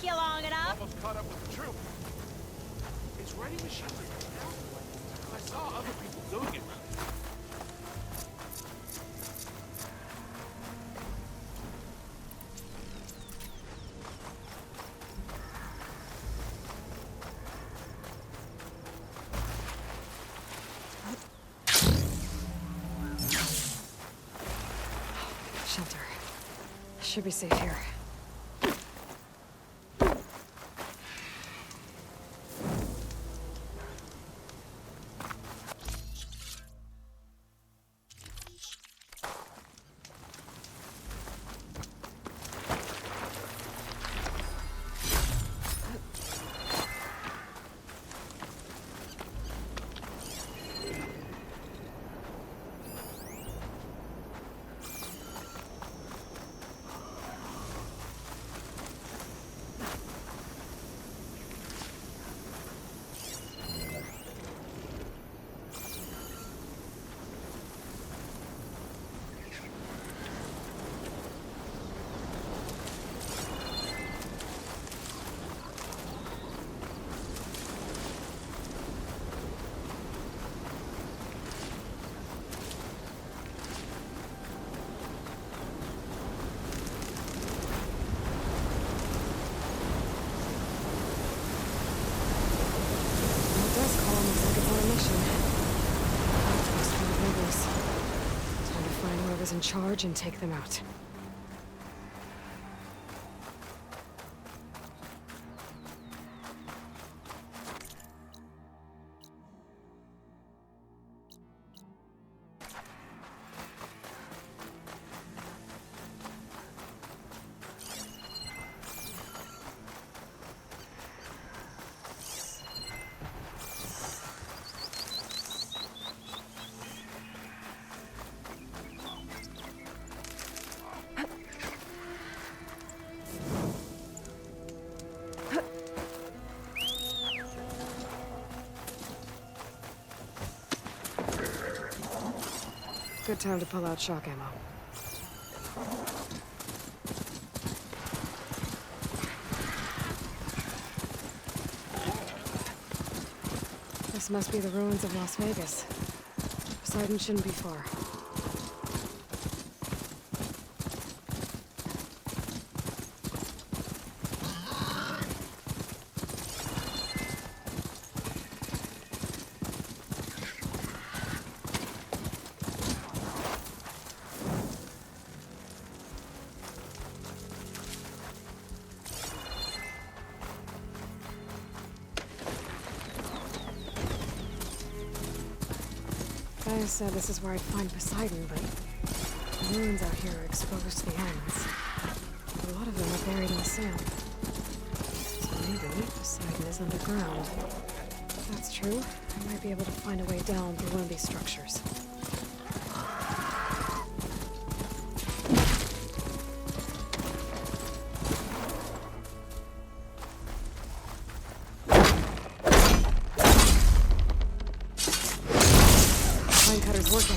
you long enough. Almost caught up with the troop. It's ready machines in town. I saw other people doing it. Shelter. Should be safe here. In charge and take them out. Good time to pull out shock ammo. This must be the ruins of Las Vegas. Poseidon shouldn't be far. I said this is where I'd find Poseidon, but the ruins out here are exposed to the elements. A lot of them are buried in the sand. So maybe Poseidon is underground. If that's true, I might be able to find a way down through one of these structures. Working.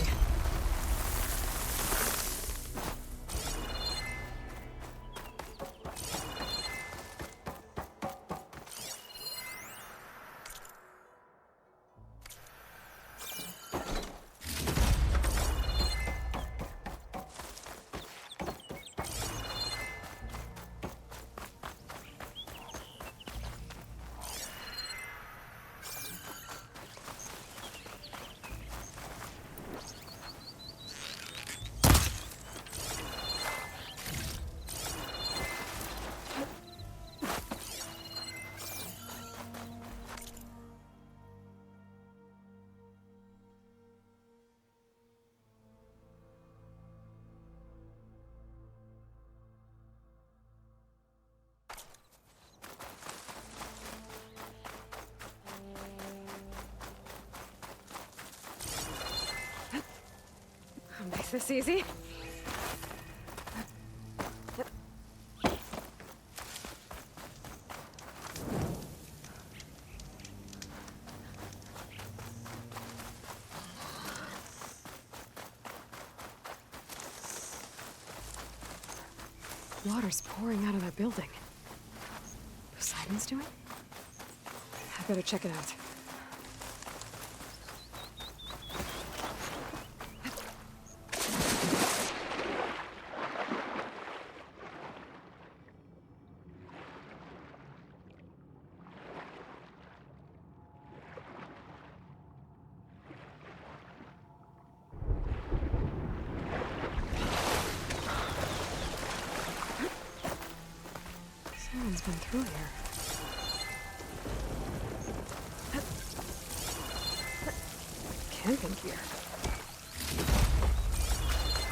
I'll make this easy. Water's pouring out of that building. Poseidon's doing? I better check it out. Someone's been through here. Camping gear.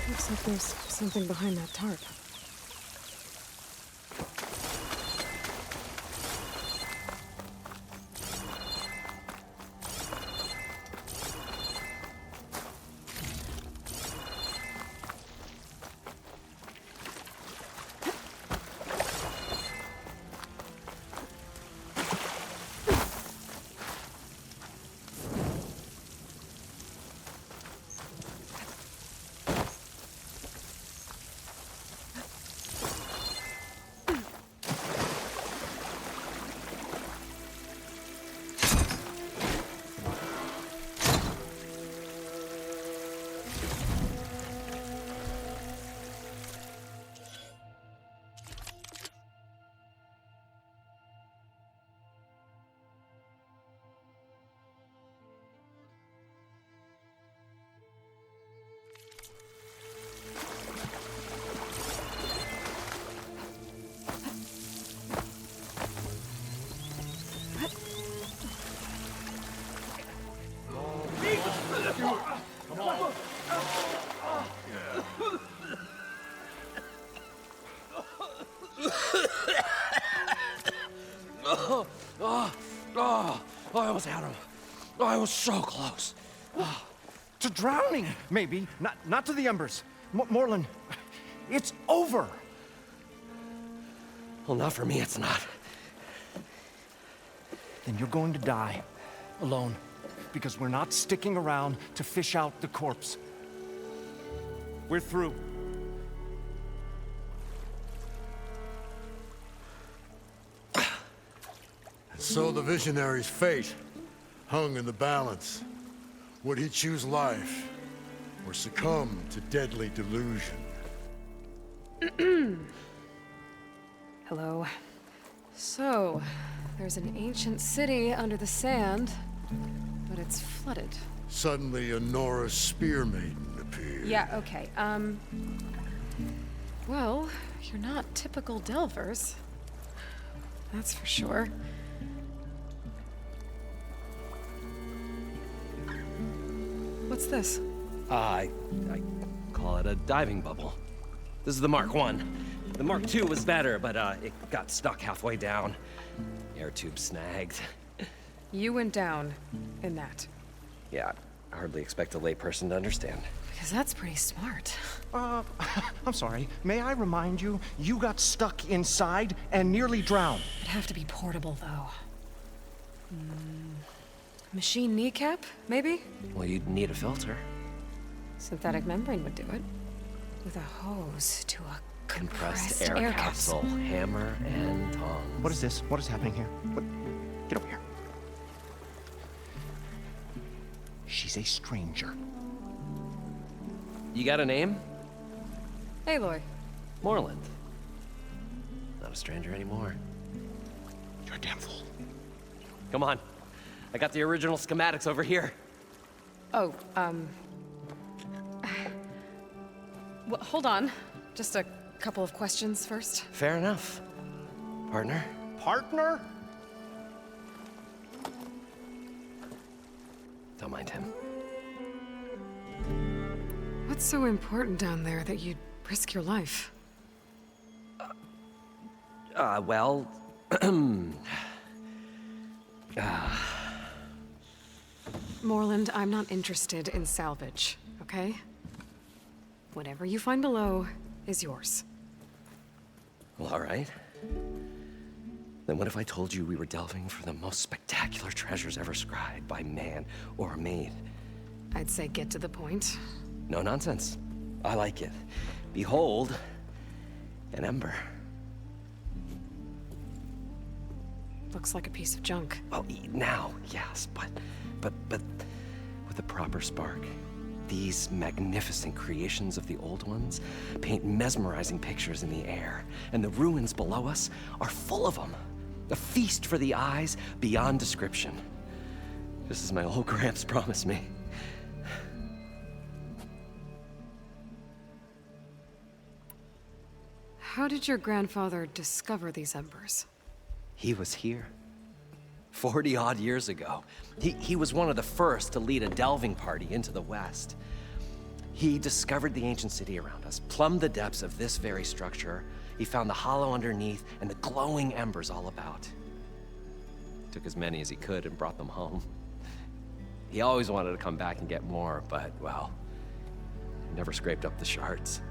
Looks like there's something behind that tarp. I almost had him. I was so close. To drowning, maybe. Not to the embers. Morlund, it's over. Well, not for me, it's not. Then you're going to die. Alone. Because we're not sticking around to fish out the corpse. We're through. So the visionary's fate hung in the balance. Would he choose life or succumb to deadly delusion? Hello. So, there's an ancient city under the sand, but it's flooded. Suddenly, a Nora spear maiden appeared. Yeah, okay. Well, you're not typical Delvers. That's for sure. What's this? I call it a diving bubble. This is the Mark 1. The Mark 2 was better, but it got stuck halfway down. Air tube snagged. You went down in that. Yeah, I hardly expect a layperson to understand. Because that's pretty smart. I'm sorry. May I remind you, you got stuck inside and nearly drowned. It'd have to be portable, though. Machine kneecap, maybe? Well, you'd need a filter. Synthetic membrane would do it. With a hose to a compressed Air capsule. Hammer and tongs. What is this? What is happening here? Get over here. She's a stranger. You got a name? Aloy. Morlund. Not a stranger anymore. You're a damn fool. Come on. I got the original schematics over here. Oh, well, hold on. Just a couple of questions first. Fair enough. Partner? Partner? Don't mind him. What's so important down there that you'd risk your life? Well... Morlund, I'm not interested in salvage, okay? Whatever you find below is yours. Well, all right. Then what if I told you we were delving for the most spectacular treasures ever scribed by man or maid? I'd say get to the point. No nonsense. I like it. Behold, an ember. Looks like a piece of junk. Well, now, yes, but with a proper spark. These magnificent creations of the old ones paint mesmerizing pictures in the air, and the ruins below us are full of them. A feast for the eyes beyond description. Just as my old Gramps promised me. How did your grandfather discover these embers? He was here. 40-odd years ago. He was one of the first to lead a delving party into the West. He discovered the ancient city around us, plumbed the depths of this very structure. He found the hollow underneath and the glowing embers all about. Took as many as he could and brought them home. He always wanted to come back and get more, but, well, he never scraped up the shards.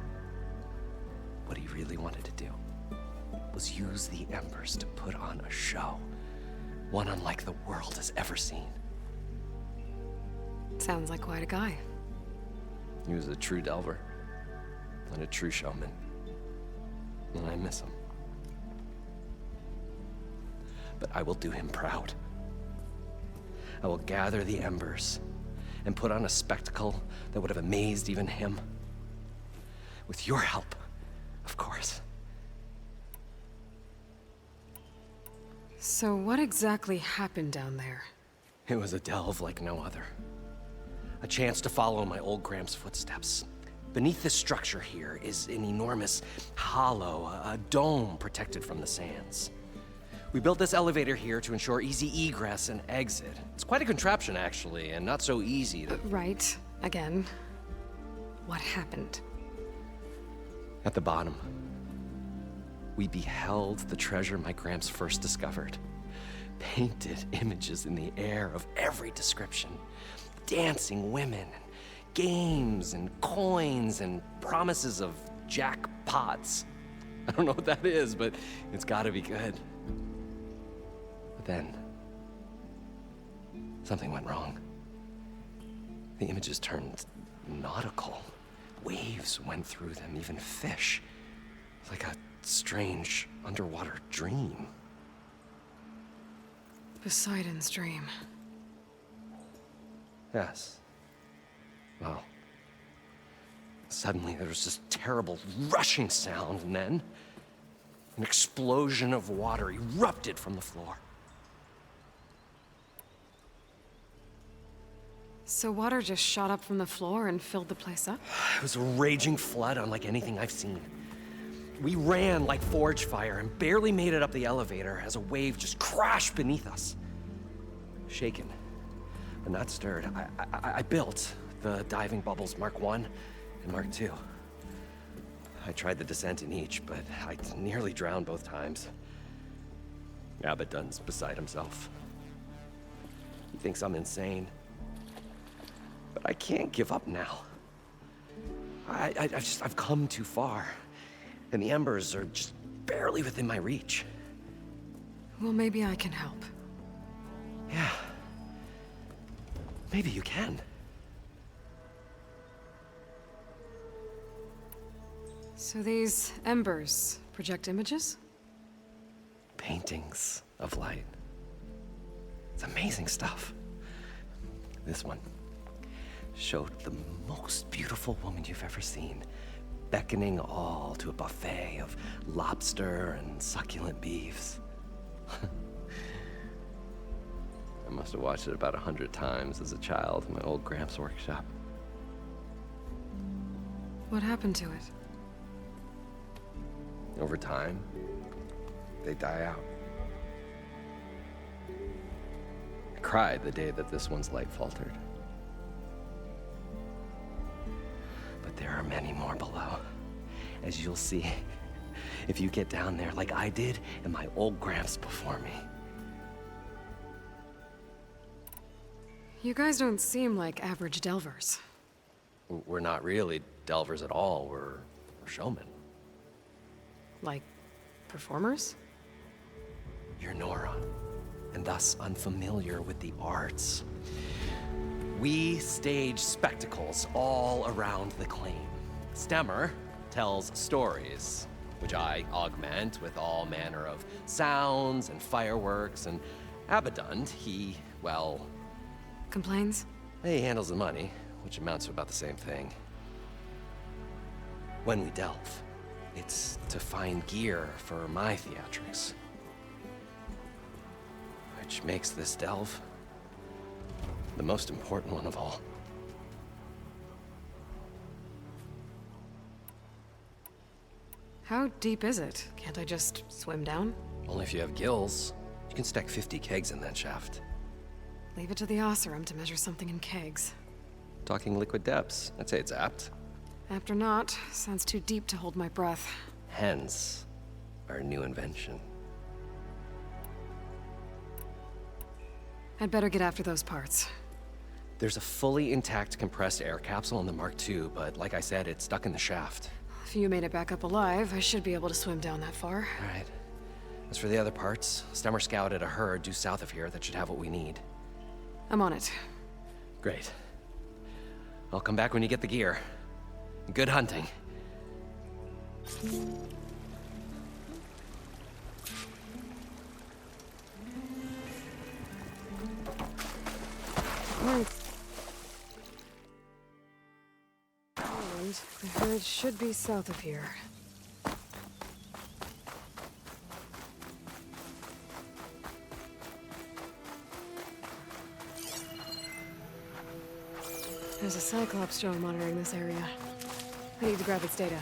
What he really wanted to do was use the embers to put on a show. One unlike the world has ever seen. Sounds like quite a guy. He was a true delver and a true showman. And I miss him. But I will do him proud. I will gather the embers and put on a spectacle that would have amazed even him. With your help, of course. So what exactly happened down there? It was a delve like no other. A chance to follow my old Gramps' footsteps. Beneath this structure here is an enormous hollow, a dome protected from the sands. We built this elevator here to ensure easy egress and exit. It's quite a contraption, actually, and not so easy to... Right. Again. What happened? At the bottom, we beheld the treasure my Gramps first discovered. Painted images in the air of every description. Dancing women, games and coins and promises of jackpots. I don't know what that is, but it's gotta be good. But then, something went wrong. The images turned nautical. Waves went through them, even fish. Like a strange underwater dream. Poseidon's dream. Yes. Well, suddenly there was this terrible rushing sound, and then an explosion of water erupted from the floor. So water just shot up from the floor and filled the place up? It was a raging flood unlike anything I've seen. We ran like forge fire and barely made it up the elevator as a wave just crashed beneath us. Shaken, but not stirred, I built the diving bubbles Mark I and Mark II. I tried the descent in each, but I nearly drowned both times. Abaddon's beside himself. He thinks I'm insane. But I can't give up now. I've come too far. And the embers are just barely within my reach. Well, maybe I can help. Yeah. Maybe you can. So these embers project images? Paintings of light. It's amazing stuff. This one showed the most beautiful woman you've ever seen, beckoning all to a buffet of lobster and succulent beefs. I must have watched it about 100 times as a child in my old Gramps' workshop. What happened to it? Over time, they die out. I cried the day that this one's light faltered. But there are many more below, as you'll see if you get down there like I did and my old Gramps before me. You guys don't seem like average delvers. We're not really delvers at all, we're showmen. Like, performers? You're Nora, and thus unfamiliar with the arts. We stage spectacles all around the claim. Stemmer tells stories, which I augment with all manner of sounds and fireworks, and Abaddon, he, well, Complains? he handles the money, which amounts to about the same thing. When we delve, it's to find gear for my theatrics. Which makes this delve the most important one of all. How deep is it? Can't I just swim down? Only if you have gills. You can stack 50 kegs in that shaft. Leave it to the Oseram to measure something in kegs. Talking liquid depths, I'd say it's apt. Apt or not, sounds too deep to hold my breath. Hence, our new invention. I'd better get after those parts. There's a fully intact compressed air capsule in the Mark II, but like I said, it's stuck in the shaft. If you made it back up alive, I should be able to swim down that far. All right. As for the other parts, Stemmer scouted a herd due south of here that should have what we need. I'm on it. Great. I'll come back when you get the gear. Good hunting. Morlund. The herd should be south of here. There's a Cyclops drone monitoring this area. I need to grab its data.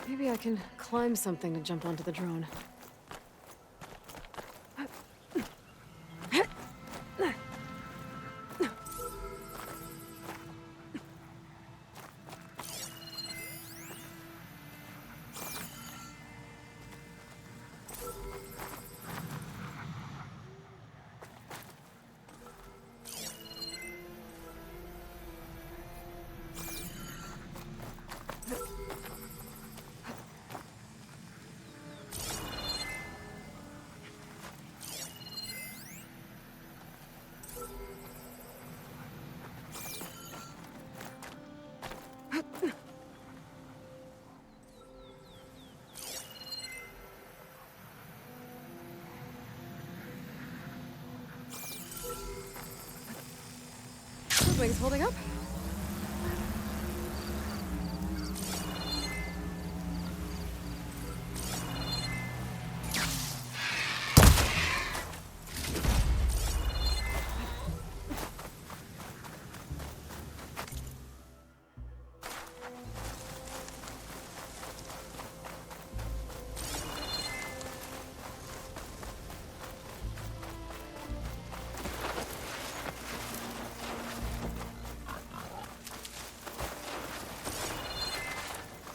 Maybe I can climb something to jump onto the drone. Wings holding up?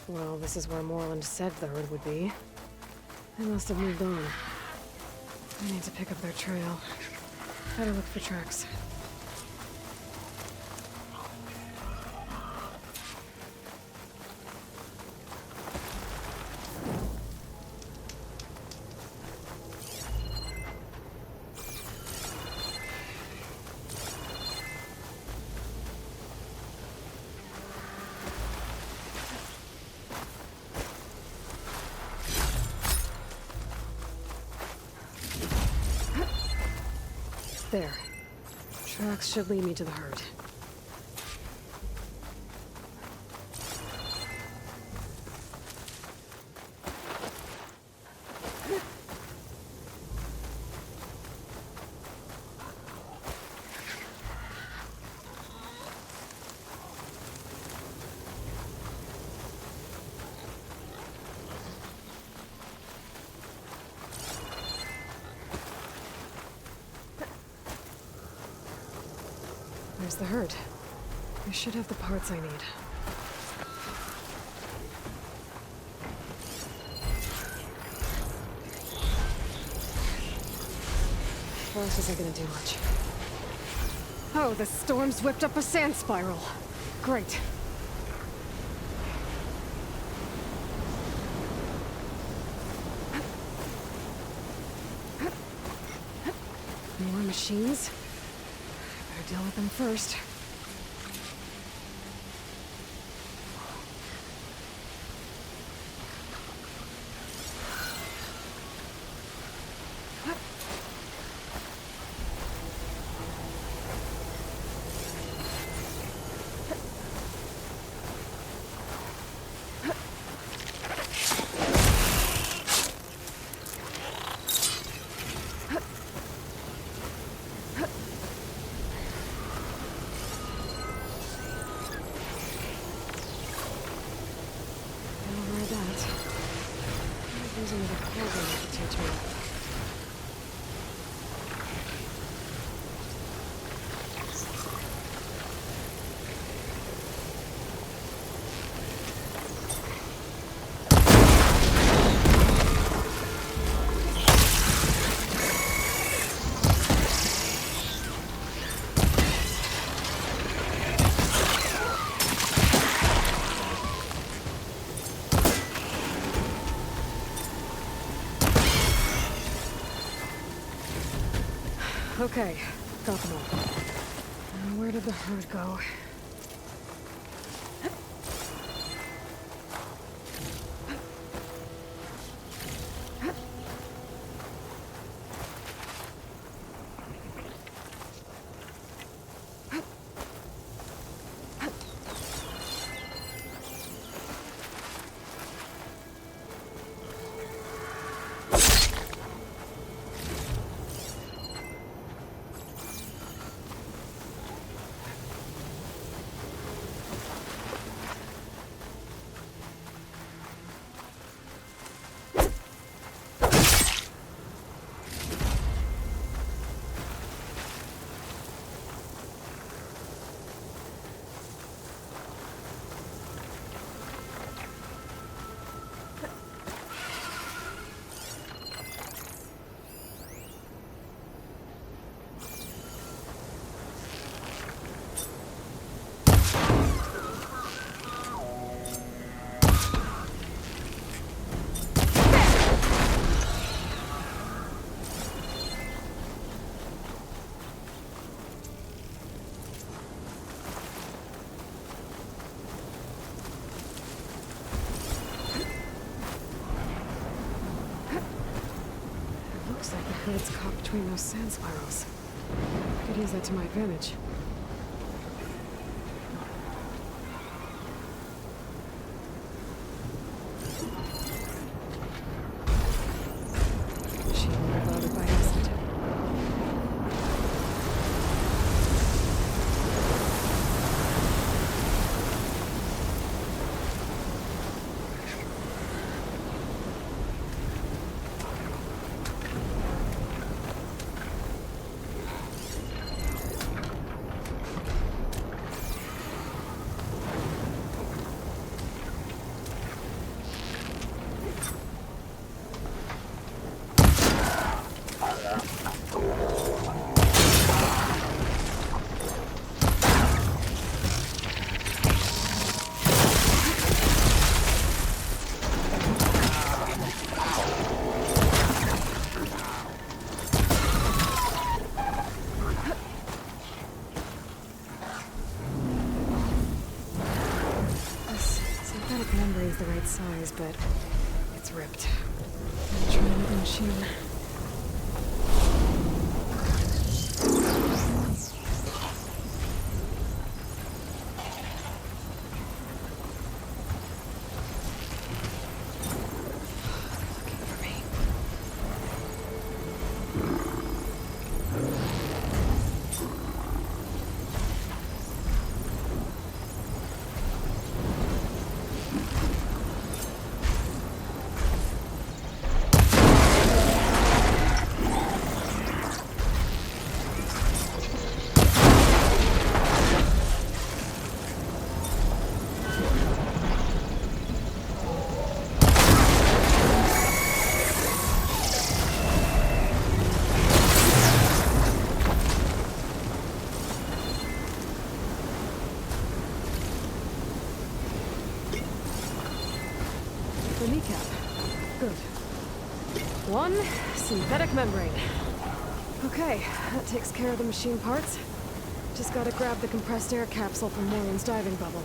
Well, this is where Morlund said the herd would be. They must have moved on. I need to pick up their trail. Better look for tracks. There. Tracks should lead me to the herd. There's the herd. I should have the parts I need. burst isn't gonna do much. Oh, the storm's whipped up a sand spiral. Great. More machines? Better deal with them first. Using the program to teach me. Okay, got them all. Now where did the herd go? Looks like the herd's caught between those sand spirals. I could use that to my advantage. She reloaded by acid. The right size, but it's ripped. I'll try another machine. Looking for me. the kneecap. Good. 1, synthetic membrane. Okay, that takes care of the machine parts. Just gotta grab the compressed air capsule from Morlund's diving bubble.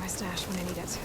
My stash when I need it.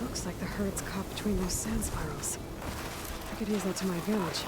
Looks like the herd's caught between those sand spirals. I could use that to my advantage.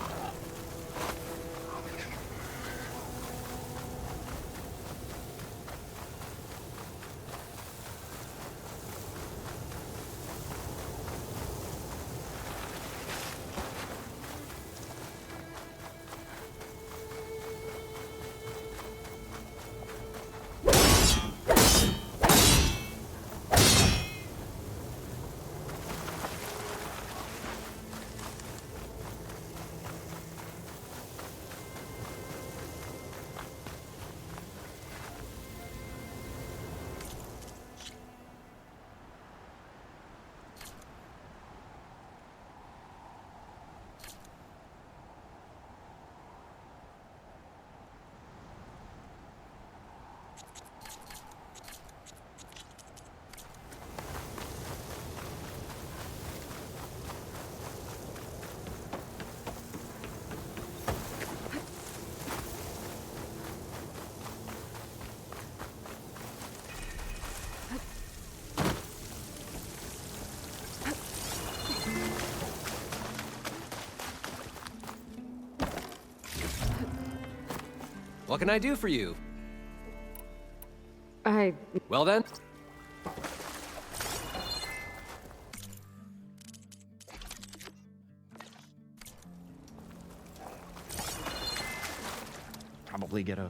What can I do for you? Well then. Probably get a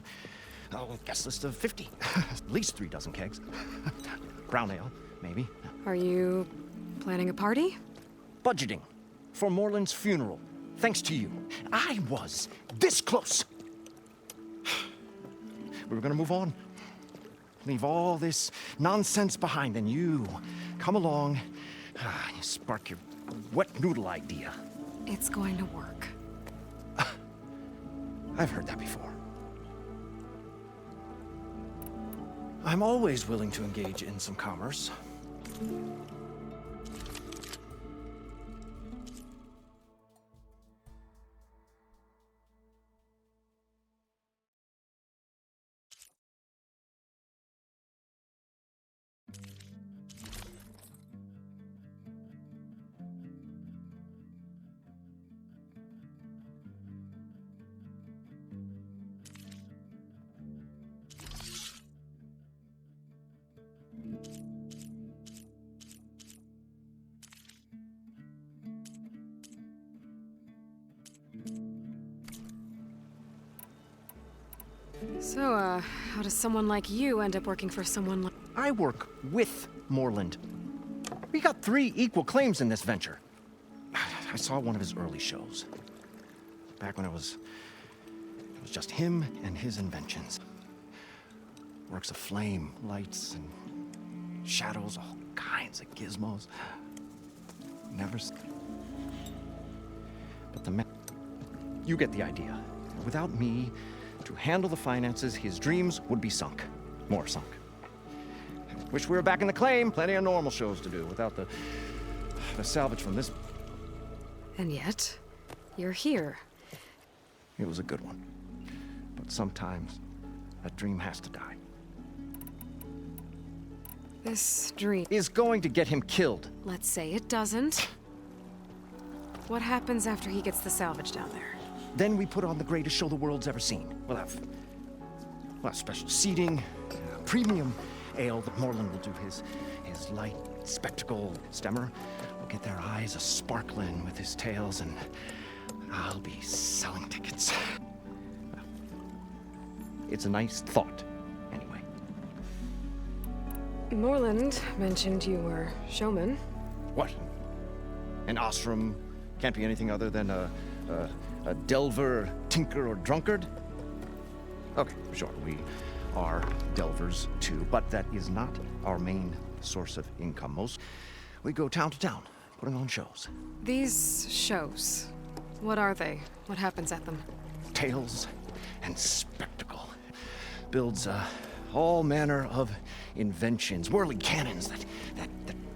guest list of 50. At least 3 dozen kegs. Brown ale, maybe. Are you planning a party? Budgeting for Morlund's funeral. Thanks to you. I was this close. We were gonna move on. Leave all this nonsense behind, and you come along, you spark your wet noodle idea. It's going to work. I've heard that before. I'm always willing to engage in some commerce. So, how does someone like you end up working for someone like... I work with Morlund. We got 3 equal claims in this venture. I saw one of his early shows. Back when it was just him and his inventions. Works of flame, lights, and shadows, all kinds of gizmos. Never... But the man... You get the idea. Without me to handle the finances, his dreams would be sunk. More sunk. Wish we were back in the claim. Plenty of normal shows to do without the salvage from this. And yet, you're here. It was a good one. But sometimes, a dream has to die. This dream... Is going to get him killed. Let's say it doesn't. What happens after he gets the salvage down there? Then we put on the greatest show the world's ever seen. We'll have special seating, premium ale that Morlund will do his light spectacle. Stemmer will get their eyes a-sparkling with his tales, and I'll be selling tickets. It's a nice thought, anyway. Morlund mentioned you were showman. What? An ostrom can't be anything other than a delver, tinker, or drunkard? Okay, sure, we are delvers too, but that is not our main source of income. We go town to town, putting on shows. These shows, what are they? What happens at them? Tales and spectacle. Builds all manner of inventions, whirling cannons that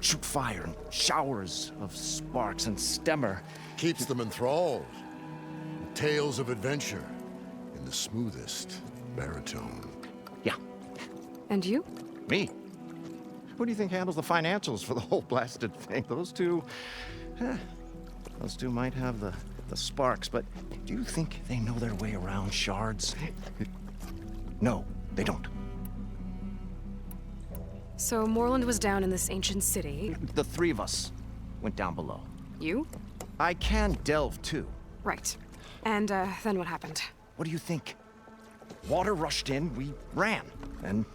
shoot fire and showers of sparks, and Stemmer Keeps them enthralled. Tales of adventure in the smoothest baritone. Yeah. And you? Me? Who do you think handles the financials for the whole blasted thing? Those two might have the sparks, but do you think they know their way around shards? No, they don't. So Morlund was down in this ancient city. The three of us went down below. You? I can delve too. Right. And then what happened? What do you think? Water rushed in, we ran. And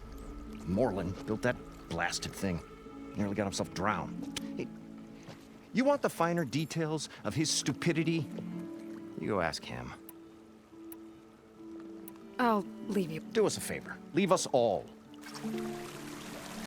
Morlund built that blasted thing. Nearly got himself drowned. Hey, you want the finer details of his stupidity? You go ask him. I'll leave you. Do us a favor. Leave us all.